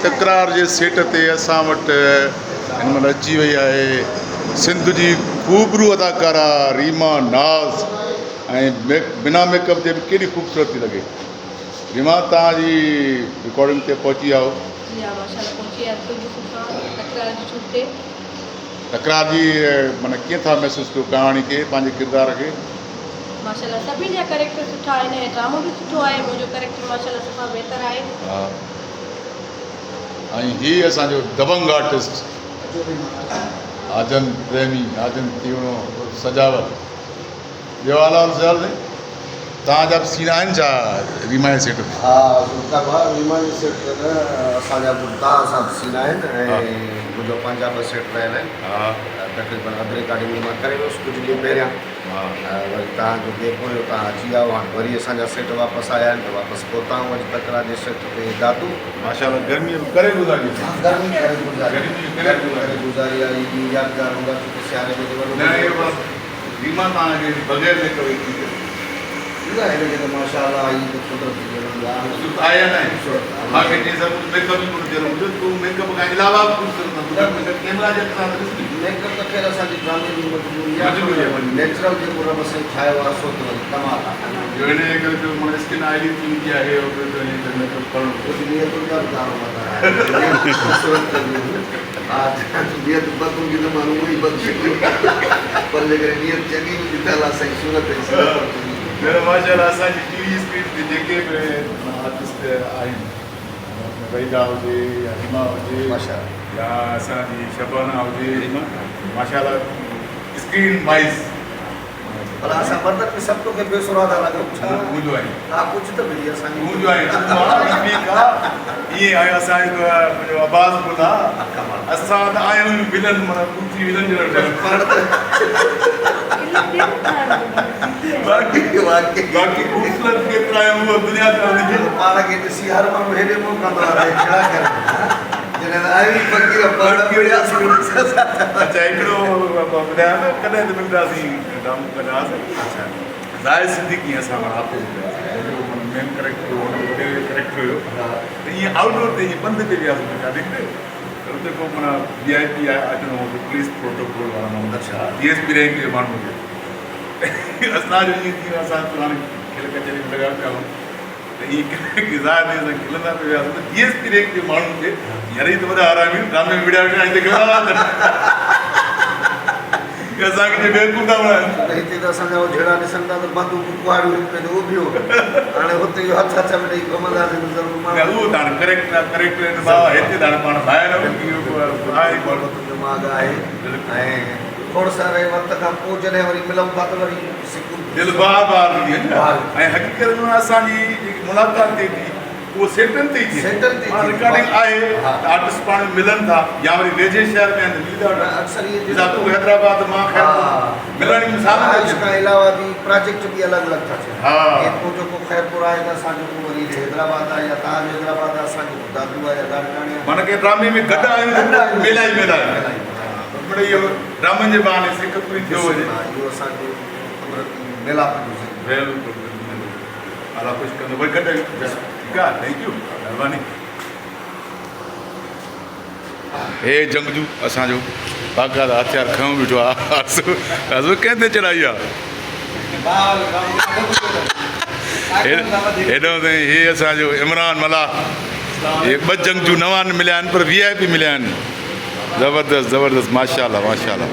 तकरार जे सेट ते असां वटि हिन महिल अची वई आहे सिंध जी खूबरू अदाकारा रीमा नाज़ ऐं बिना मेकअप जे बि केॾी ख़ूबसूरत थी लॻे। रीमा तव्हांजी रिकॉर्डिंग ते पहुची आयो। तकरार जी माना कीअं था महसूसु कयो कहाणी खे पंहिंजे किरदार खे? माशाल्लाह सभिनी जा कैरेक्टर सुठा आहिनि ऐं ड्रामो बि सुठो आहे। मुंहिंजो कैरेक्टर माशाल्लाह सुठा बहितर आहे। हा ऐं हीअ असांजो दबंग आर्टिस्ट आजन प्रेमी आजन तीवणो सजावट ॿियो हाल ज़ाल तव्हांजा बि सीन आहिनि छा रीमा जे सेट ते? हा रीमा जे सेट ते न असांजा गुलतार साहब सीन आहिनि ऐं मुंहिंजो पंहिंजा ॿ सेट रहियल आहिनि। हा तक़रीबन अदर अकेडमी मां करे वियुसि कुझु ॾींहं पहिरियां। वरी तव्हांजो जेको हुयो तव्हां अची विया हाणे वरी असांजा सेट वापसि आया आहिनि त वापसि पहुता आहियूं वरी तकरार जे सेट ते दादू माशाल्लाह गर्मीअ में करे गुज़ारी गर्मी करे गुज़ारी आहे। ईदी यादगार हूंदा छो सियारे में रीमा तव्हांखे बग़ैर मेकअप हिनखे त माशाल्लाह ई त कुदरत जी आया न मूंखे चई सभु मेकअप ई कोन थियल हुजे तूं मेकअप खां अलावा बि कुझु कैमरा जे अॻियां मेकअप त ख़ैर असांजी ड्रामे जी मजबूरी आहे। नेचुरल जेको रब साईं ठाहियो आहे सो त वरी कमाल आहे। हिन जे करे माना स्किन ऑइली थी वेंदी आहे मेकअप करणु कुझु नियत जा बि दारो हा नियत बदूंगी त माण्हू उहो ई बदिले पर जेकर नियत चङी हूंदी त अलाह साईं सूरत माशाल्लाह असांजी टीवी स्क्रीन ते जेके बि आर्टिस्ट आहिनि वहीदा हुजे या रीमा हुजे या असांजी शबाना हुजे माशाल्लाह स्क्रीन वाइज़ पर असां मर्दनि में सभु तोखे बेसुरादा लॻो मुंहिंजो आहे हा कुझु त मिली असांखे मुंहिंजो आहे ईअं आहे असांजो मुंहिंजो आवाज़ ॿुधा असां त आहियूं विलन माना कुझु विलन जो बाक़ी ख़ूबसूरत केतिरा आहियूं उहा दुनिया ते पाण खे ॾिसी हर माण्हू हेॾे मुंहुं कंदो आहे छा करे अच्छा हिकिड़ो ॿुधायां न कॾहिं त मिलंदासीं ड्रामो कंदासीं ज़ाहिर सिंधी कीअं असां आपो मेन करेक्टर हुओ वॾे करेक्टर हुयो त ईअं आउटडोर ते ईअं बंदि ते वियासीं रिकॉर्डिंग ते हुते को माना VIP आहे अचिणो हो पुलिस प्रोटोकॉल वारा माण्हू अच्छा DSP रैंक जो माण्हू हुयो असांजो ईअं थी वियो असां हाणे खिल कचहरी में लॻा पिया आहियूं त ईअं गिज़ार में असां खिलंदा पिया वियासीं त DSP रैंक जे माण्हुनि खे हींअर ई त वॾा आरामी ड्रामे में विड़िया विड़िया हिते असांखे जे बेवकूफ़ था बणाइनि हिते त असांजा जहिड़ा ॾिसनि था त बंदूक कुआड़ियूं पंहिंजो उहो हाणे हुते इहो हथ हथ में ॾेई घुमंदासीं उहो त हाणे करेक्टर हिते त हाणे पाण ॿाहिरि दिमाग़ आहे ऐं थोरो सां वक़्त खां पोइ जॾहिं वरी मिलूं था त वरी दिलि बार बार ईंदी आहे ऐं हक़ीक़त में असांजी जेकी मुलाक़ात थिए थी उहो सेटनि ते ई थिए रिकॉर्डिंग आहे आर्टिस्ट पाण मिलनि था या वरी वेझे शहर में तूं हैदराबाद मां मिलण जी मिसाल खां अलावा बि प्रोजेक्ट बि अलॻि अलॻि था थियनि हा जेको ख़ैरपुर आहे त असांजो वरी हैदराबाद आहे या तव्हांजो हैदराबाद आहे असांजो दादू आहे या दादकाणी आहे माना के ड्रामे में गॾु आहियूं मेला ई मेला पर इहो ड्रामनि जे बहाने सिक पूरी थियो हुजे इहो असांजो कुदरती मेला बिल्कुलु अला कुझु कंदो वरी गॾु ठीकु आहे थैंक यू महिरबानी। हे जंगजू असांजो बाक़ाइदा हथियार खयों बीठो आहे कंहिं ते चढ़ाई आहे हेॾो ताईं हे असांजो इमरान मल्हा हे ॿ जंगजू नवां मिलिया आहिनि पर VIP मिलिया आहिनि ज़बरदस्त ज़बरदस्त माशाल्लाह माशाल्लाह।